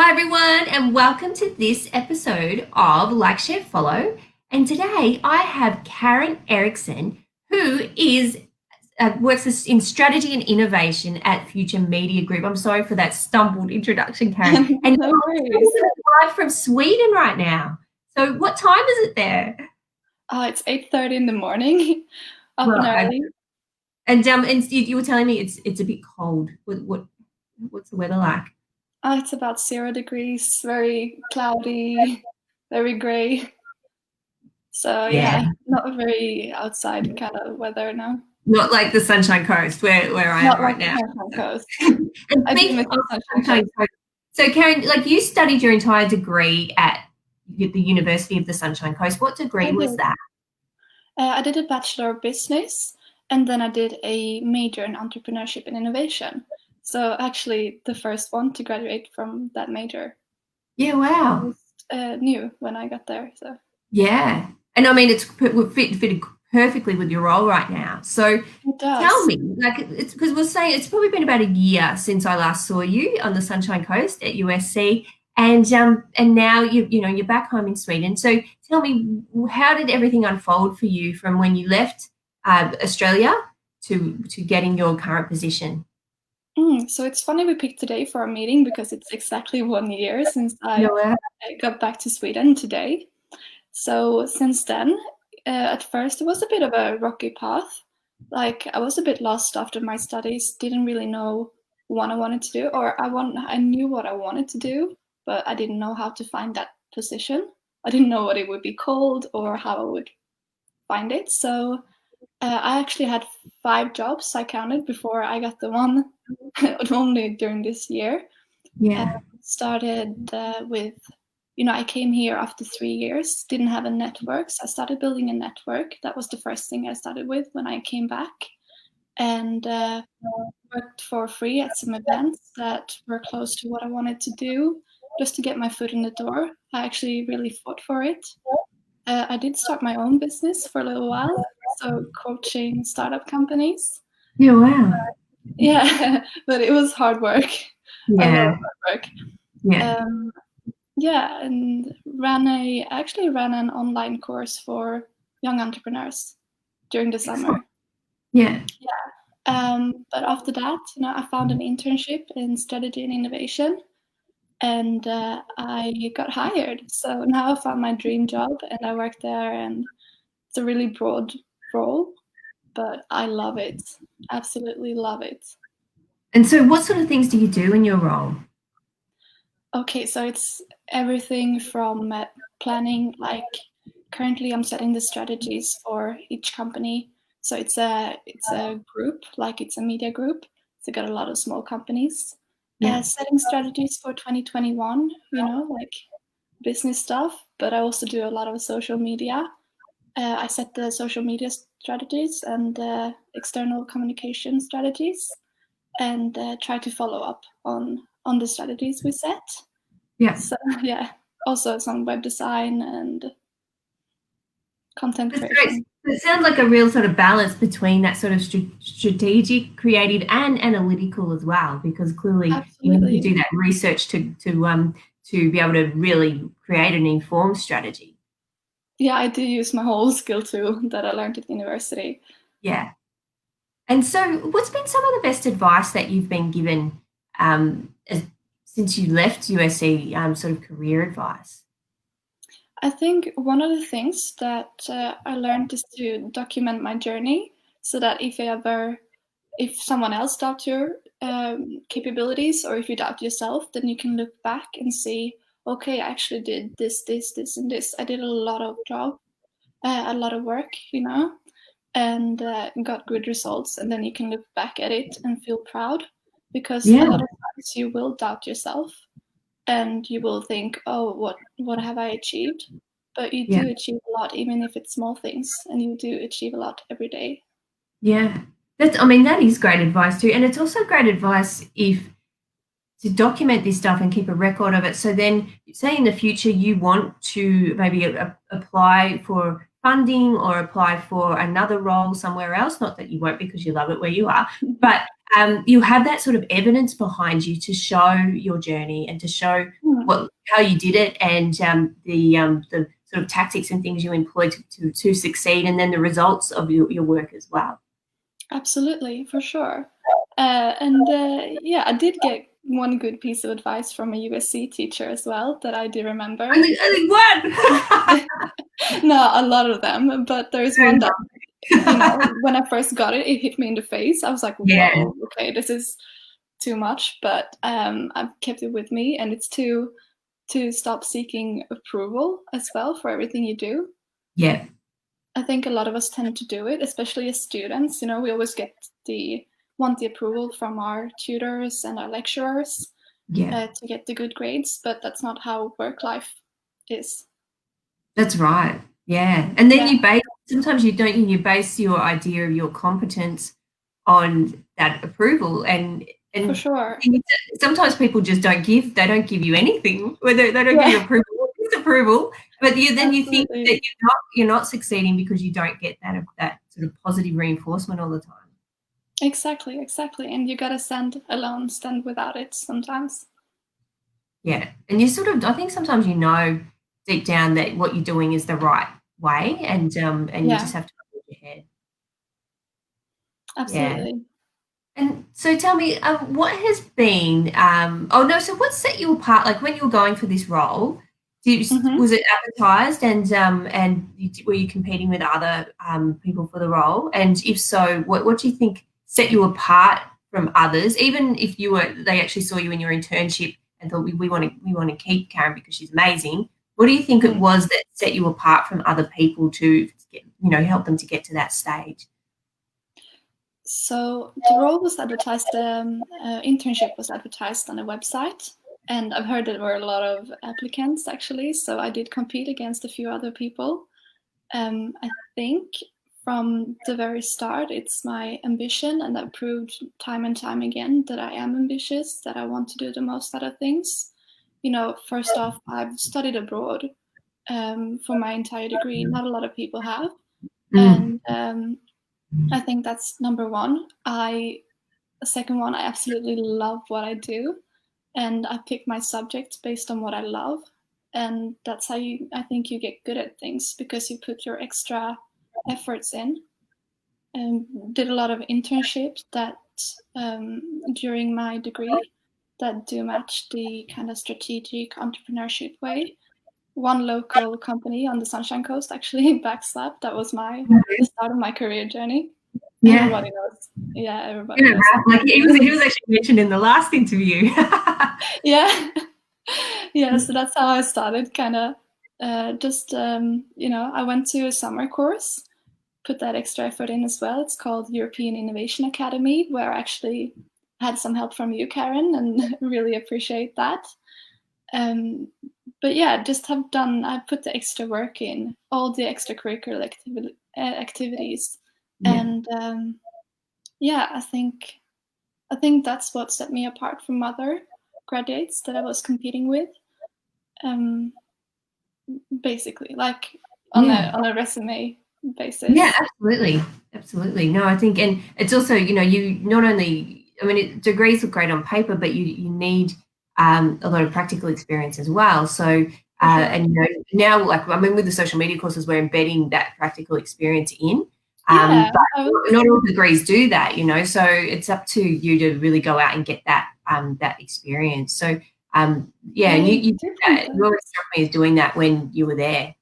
Hi, everyone, and welcome to this episode of Like, Share, Follow. And today I have Carin Erikson, who is works in strategy and innovation at Future Media Group. I'm sorry for that stumbled introduction, Karen. And No worries. you're live from Sweden right now. So, what time is it there? It's 8:30 in the morning, up and Right. early. And you were telling me it's a bit cold. What's the weather like? It's about 0 degrees, very cloudy, very gray. So Yeah. yeah, not a very outside kind of weather now. Not like the Sunshine Coast where I Not am right like the now. Sunshine Coast. And I do speaking miss of the Sunshine Sunshine Coast. Coast, so Karen, like you studied your entire degree at the University of the Sunshine Coast. What degree I was did. that? I did a Bachelor of Business, and then I did a major in Entrepreneurship and Innovation. So actually the first one to graduate from that major. Yeah, I wow. was new when I got there, so Yeah. And I mean, would fit perfectly with your role right now. So it tell does. me, like, it's because we're saying it's probably been about a year since I last saw you on the Sunshine Coast at USC, and now you're back home in Sweden. So tell me, how did everything unfold for you from when you left Australia to getting your current position? So it's funny we picked today for our meeting because it's exactly 1 year since I No, got back to Sweden today. So since then, at first it was a bit of a rocky path. Like I was a bit lost after my studies, didn't really know what I wanted to do, or I knew what I wanted to do, but I didn't know how to find that position. I didn't know what it would be called or how I would find it. So I actually had 5 jobs I counted before I got the one only during this year. yeah. Started with, I came here after 3 years, didn't have a network. So I started building a network. That was the first thing I started with when I came back. And worked for free at some events that were close to what I wanted to do, just to get my foot in the door. I actually really fought for it. I did start my own business for a little while, so coaching startup companies. Yeah, wow. Yeah, but it was hard work, a lot of Yeah, hard work. yeah. Um, yeah, and I actually ran an online course for young entrepreneurs during the Excellent. summer. Yeah. But after that, I found an internship in strategy and innovation, and I got hired. So now I found my dream job, and I work there, and it's a really broad role, but I love it. Absolutely love it. And so what sort of things do you do in your role? Okay, so it's everything from planning, like currently I'm setting the strategies for each company. So it's a group, like it's a media group. So got a lot of small companies. Yeah. Setting strategies for 2021, like business stuff, but I also do a lot of social media. I set the social media strategies and external communication strategies, and try to follow up on the strategies we set. Yeah. So yeah, also some web design and content That's great. creation. It sounds like a real sort of balance between that sort of strategic, creative, and analytical as well, because clearly you need to Absolutely. do that research to be able to really create an informed strategy. Yeah, I do use my whole skill too that I learned at university. Yeah. And so, what's been some of the best advice that you've been given since you left USC, sort of career advice? I think one of the things that I learned is to document my journey so that if someone else doubts your capabilities or if you doubt yourself, then you can look back and see, okay, I actually did this, and this. I did a lot of work, and got good results. And then you can look back at it and feel proud because a Yeah. lot of times you will doubt yourself and you will think, oh, what have I achieved? But you Yeah. do achieve a lot, even if it's small things, and you do achieve a lot every day. Yeah. I mean, that is great advice too. And it's also great advice if to document this stuff and keep a record of it. So then, say in the future you want to maybe apply for funding or apply for another role somewhere else, not that you won't because you love it where you are, but you have that sort of evidence behind you to show your journey and to show how you did it, and the sort of tactics and things you employed to succeed, and then the results of your work as well. Absolutely, for sure. Yeah, I did get one good piece of advice from a USC teacher as well that I do remember. Only one? No, a lot of them, but there's one that, you know, when I first got it, it hit me in the face. I was like, whoa, okay, this is too much, but I've kept it with me, and it's to stop seeking approval as well for everything you do. Yeah. I think a lot of us tend to do it, especially as students. You know, we always want the approval from our tutors and our lecturers to get the good grades, but that's not how work life is. That's right. Yeah. And then sometimes you base your idea of your competence on that approval, and for sure. Sometimes people just don't give you anything, whether they don't give you approval or disapproval, but then you think that you're not succeeding because you don't get that sort of positive reinforcement all the time. Exactly. And you gotta stand alone, stand without it sometimes. Yeah. And you sort of, I think sometimes deep down that what you're doing is the right way, and you just have to hold your head. Absolutely. Yeah. And so tell me, what has been, so what set you apart, like when you were going for this role, was it advertised, and were you competing with other people for the role? And if so, what do you think set you apart from others, even if they actually saw you in your internship and thought we want to keep Karen because she's amazing? What do you think it was that set you apart from other people to help them to get to that stage? So the role was advertised, internship was advertised on a website, and I've heard there were a lot of applicants actually, so I did compete against a few other people. I think from the very start, it's my ambition, and I've proved time and time again that I am ambitious, that I want to do the most out of things. You know, first off, I've studied abroad for my entire degree. Not a lot of people have. And I think that's number one. Second one, I absolutely love what I do, and I pick my subjects based on what I love, and that's how I think you get good at things, because you put your extra efforts in. And did a lot of internships that during my degree that do match the kind of strategic entrepreneurship way. One local company on the Sunshine Coast actually backslapped. That was the start of my career journey. Yeah. Everybody knows. Yeah, everybody knows. Like he was actually mentioned in the last interview. Yeah. So that's how I started, kind of I went to a summer course, put that extra effort in as well. It's called European Innovation Academy, where I actually had some help from you, Karen, and really appreciate that. But yeah, I put the extra work in, all the extracurricular activities. And I think that's what set me apart from other graduates that I was competing with. Basically, like on a resume basis. Yeah, absolutely. No, I think, and it's also, you not only, degrees look great on paper, but you need a lot of practical experience as well. So, and now, with the social media courses, we're embedding that practical experience in. But not all degrees do that, so it's up to you to really go out and get that experience. So, and you did that. You always struck me as doing that when you were there.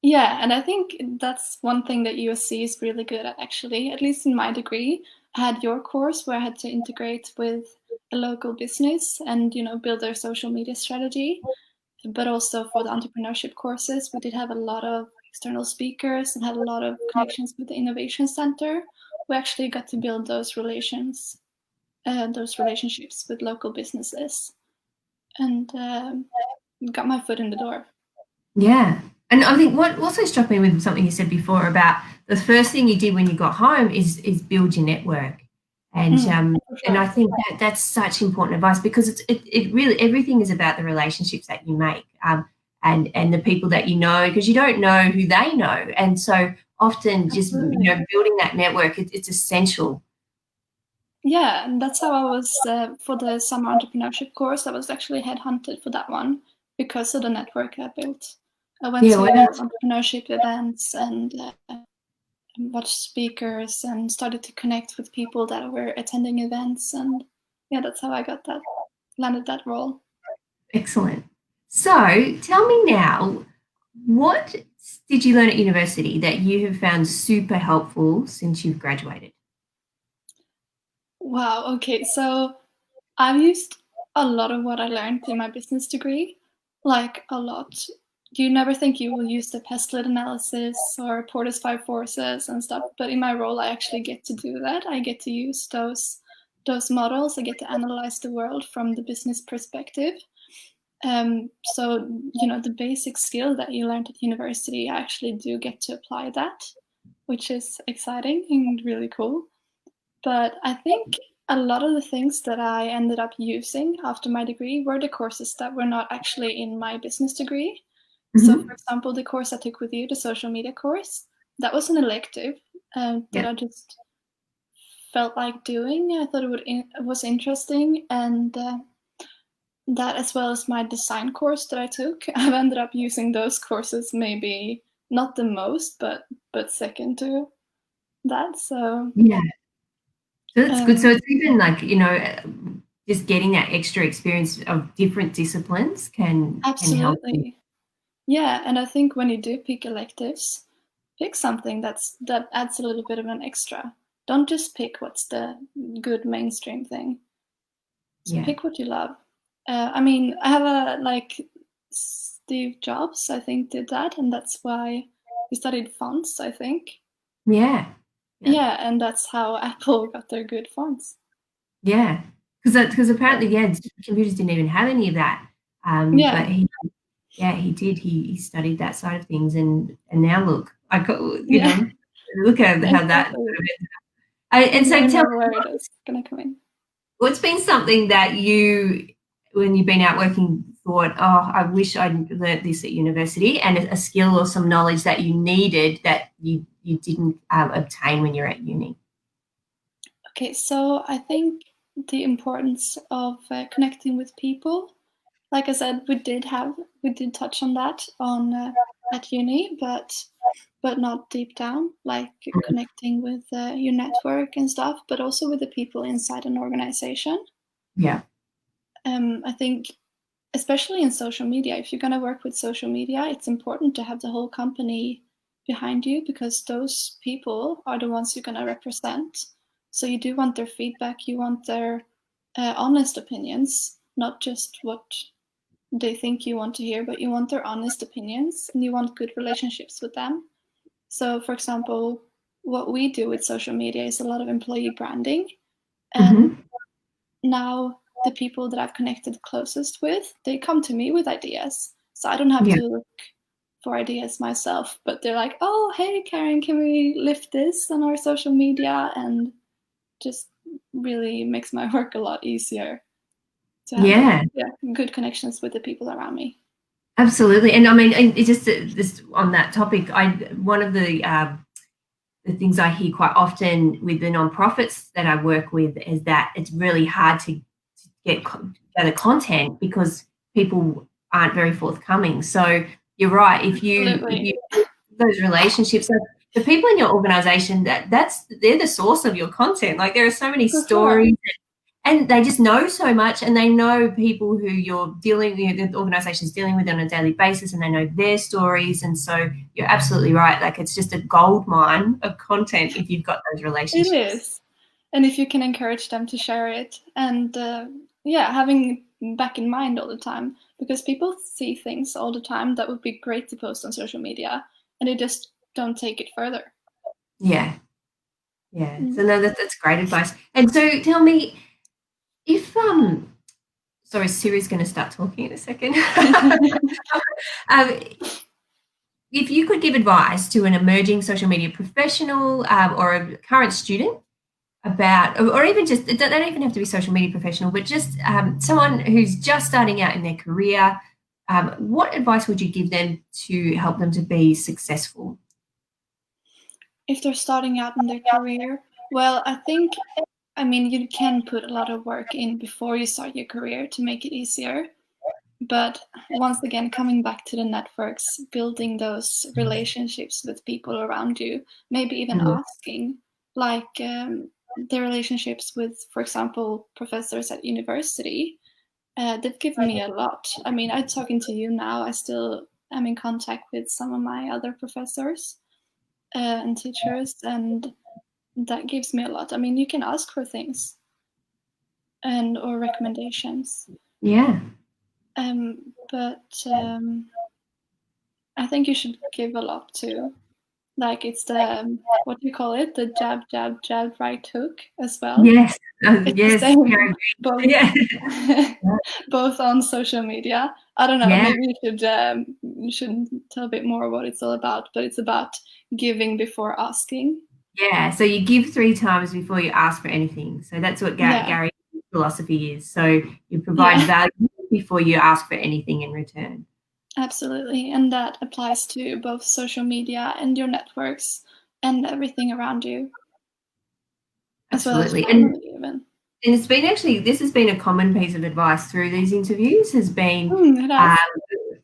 Yeah, and I think that's one thing that USC is really good at, actually. At least in my degree, I had your course where I had to integrate with a local business and, build their social media strategy. But also for the entrepreneurship courses, we did have a lot of external speakers and had a lot of connections with the Innovation Center. We actually got to build those relationships with local businesses, and got my foot in the door. Yeah. And I think what also struck me with something you said before about the first thing you did when you got home is build your network. And and I think that's such important advice, because it really, everything is about the relationships that you make, and the people that you know, because you don't know who they know. And so often just building that network, it's essential. Yeah, and that's how I was for the summer entrepreneurship course. I was actually headhunted for that one because of the network I built. I went Yeah, to well, entrepreneurship events and watched speakers and started to connect with people that were attending events. And yeah, that's how I landed that role. excellent. So tell me now, what did you learn at university that you have found super helpful since you've graduated? Wow, okay, so I've used a lot of what I learned in my business degree, like a lot. You never think you will use the pestlet analysis or Porter's five forces and stuff, but in my role, I actually get to do that. I get to use those models. I get to analyze the world from the business perspective. So the basic skill that you learned at university, I actually do get to apply that, which is exciting and really cool. But I think a lot of the things that I ended up using after my degree were the courses that were not actually in my business degree. So, Mm-hmm. for example, the course I took with you, the social media course, that was an elective that Yeah. I just felt like doing. I thought it was interesting, and that, as well as my design course that I took, I've ended up using those courses maybe not the most, but second to that. So. Yeah. So that's good. So Um, it's even like, just getting that extra experience of different disciplines can help you. Absolutely. Yeah, and I think when you do pick electives, pick something that adds a little bit of an extra. Don't just pick what's the good mainstream thing. Just Yeah. pick what you love. I mean, I have a like Steve Jobs, I think, did that, and that's why he studied fonts, I think. Yeah. Yeah. Yeah, and that's how Apple got their good fonts. Yeah. Because So, apparently, yeah, computers didn't even have any of that. But yeah, he did. He studied that side of things, and now look, yeah, look at how that. exactly. And You so never tell know me, where it is gonna come in. what's been something that you, when you've been out working, thought, oh, I wish I'd learnt this at university, and a skill or some knowledge that you needed that you didn't obtain when you're at uni? Okay, so I think the importance of connecting with people. Like I said, we did touch on that on at uni, but not deep down, like connecting with your network and stuff, but also with the people inside an organization. Yeah. I think, especially in social media, if you're going to work with social media, it's important to have the whole company behind you because those people are the ones you're going to represent. So you do want their feedback, you want their honest opinions, not just what they think you want to hear, but you want their honest opinions and you want good relationships with them. So, for example, what we do with social media is a lot of employee branding. And Mm-hmm. now the people that I've connected closest with, they come to me with ideas. So I don't have Yeah. to look for ideas myself, but they're like, oh, hey, Karen, can we lift this on our social media? And just really makes my work a lot easier to have Yeah. good connections with the people around me. Absolutely. And I mean, and it just this on that topic, one of the things I hear quite often with the nonprofits that I work with is that it's really hard to gather content because people aren't very forthcoming. So you're right. If you Absolutely. those relationships, so the people in your organization, they're the source of your content. Like there are so many For sure. stories, and they just know so much, and they know people who you're dealing with, the organization's dealing with on a daily basis, and they know their stories. And so you're absolutely right. Like it's just a gold mine of content if you've got those It relationships. is. And if you can encourage them to share it and yeah, having back in mind all the time because people see things all the time that would be great to post on social media and they just don't take it further. Yeah, yeah. So Mm. no, that's great advice. And so tell me if sorry, Siri's going to start talking in a second. um, if you could give advice to an emerging social media professional or a current student about, or even just, they don't even have to be social media professional, but just someone who's just starting out in their career, what advice would you give them to help them to be successful? If they're starting out in their career, well, I think I mean, you can put a lot of work in before you start your career to make it easier. But once again, coming back to the networks, building those relationships with people around you, maybe even asking, like the relationships with, for example, professors at university, they've given me a lot. I mean, I'm talking to you now. I still am in contact with some of my other professors and teachers, and that gives me a lot. I mean, you can ask for things and or recommendations. Yeah. But I think you should give a lot too. Like it's the what do you call it? The jab, jab, jab, right hook as well. Yes. It's the Yes. same both Yeah. both on social media. I don't know. Yeah. Maybe you should tell a bit more what it's all about. But it's about giving before asking. Yeah. So you give 3 times before you ask for anything. So that's what Yeah, Gary's philosophy is. So you provide yeah, value before you ask for anything in return. absolutely. And that applies to both social media and your networks and everything around you, as well as Absolutely. family even. And it's been actually, this has been a common piece of advice through these interviews has been It has.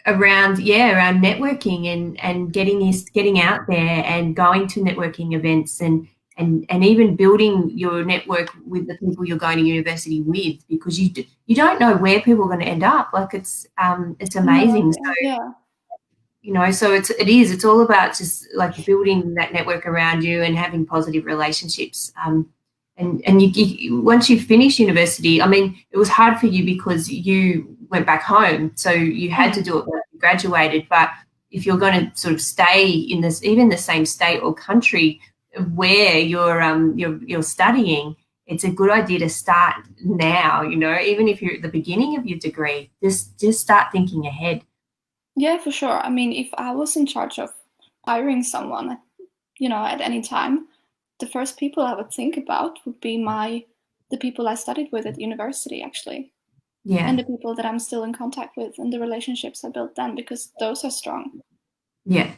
around networking and getting out there and going to networking events and even building your network with the people you're going to university with, because you don't know where people are going to end up. Like it's No amazing. idea. Yeah. So it's all about just like building that network around you and having positive relationships. And once you finish university, I mean, it was hard for you because you went back home, so you had to do it when you graduated. But if you're going to sort of stay in this, even the same state or country where you're studying, it's a good idea to start now. Even if you're at the beginning of your degree, just start thinking ahead. Yeah, for sure. I mean, if I was in charge of hiring someone, at any time, the first people I would think about would be the people I studied with at university, actually, and Yeah. the people that I'm still in contact with and the relationships I built then, because those are strong. Yeah.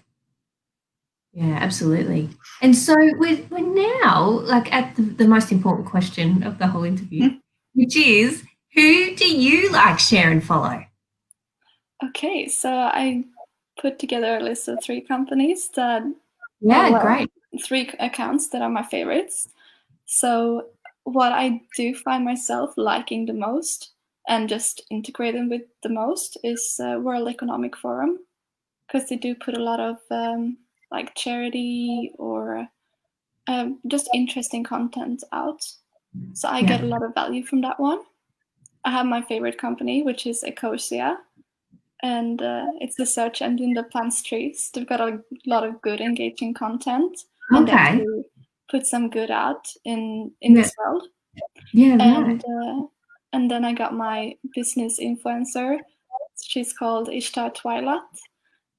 Yeah, absolutely. And so we're now like at the most important question of the whole interview, which is, who do you like, share, and follow? Okay, so I put together a list of 3 companies that, Yeah, well, great. 3 accounts that are my favorites. So what I do find myself liking the most and just integrating with the most is World Economic Forum, because they do put a lot of like charity or just interesting content out. So I Yeah, get a lot of value from that one. I have my favorite company, which is Ecosia, and it's a search engine that plants trees. They've got a lot of good, engaging content, and they okay. actually put some good out in Yeah, this world. yeah, right. And then I got my business influencer. She's called Ishtar Twilat,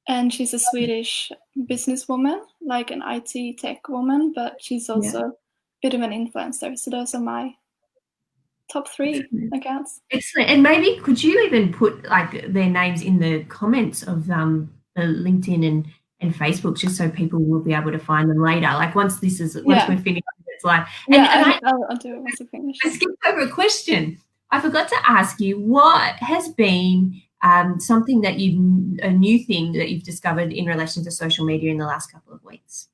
and she's a Swedish businesswoman, like an IT tech woman, but she's Yeah. also a bit of an influencer. So those are my top 3 accounts. Excellent. And maybe could you even put like their names in the comments of the LinkedIn and Facebook, just so people will be able to find them later. Like once Yeah, we're finished, it's like, and yeah, I I'll do it once I finish. I skipped over a question. I forgot to ask you, what has been something that a new thing that you've discovered in relation to social media in the last couple of weeks?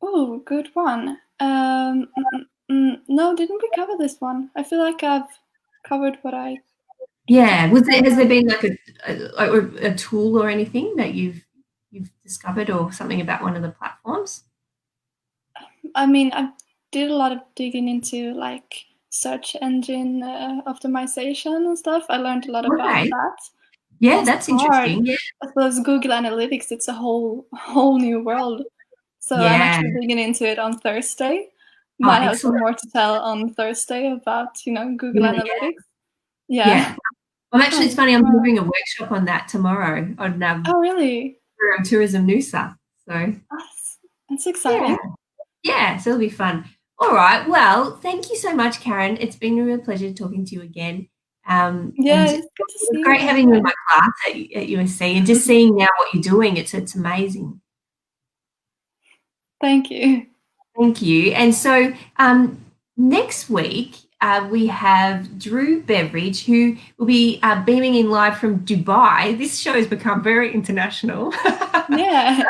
Oh, good one. No, didn't we cover this one? I feel like I've covered what I. Yeah, has there been like a tool or anything that you've discovered, or something about one of the platforms? I mean, I did a lot of digging into like search engine optimization and stuff. I learned a lot about Okay. that. Yeah, It's that's hard. interesting. Yeah. I suppose Google Analytics, it's a whole new world. So I'm Yeah. actually digging into it on Thursday. Oh, Might have some excellent. more to tell on Thursday about, Google Yeah, Analytics. yeah. Yeah. It's funny, I'm doing a workshop on that tomorrow on Oh, really? Tourism Noosa. So That's yeah. exciting. Yeah, so it'll be fun. All right. Well, thank you so much, Karen. It's been a real pleasure talking to you again. Yeah, And it it's good to was see you great again. having you in my class at USC, and just seeing now what you're doing. It's amazing. Thank you. Thank you. And so, Next week, we have Drew Beveridge, who will be beaming in live from Dubai. This show has become very international. Yeah.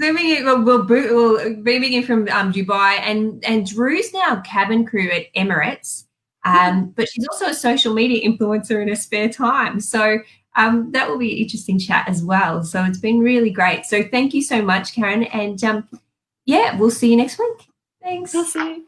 Zooming in, well, beaming in from Dubai, and Drew's now cabin crew at Emirates, but she's also a social media influencer in her spare time. So that will be an interesting chat as well. So it's been really great. So thank you so much, Karen, and yeah, we'll see you next week. We'll Thanks. see.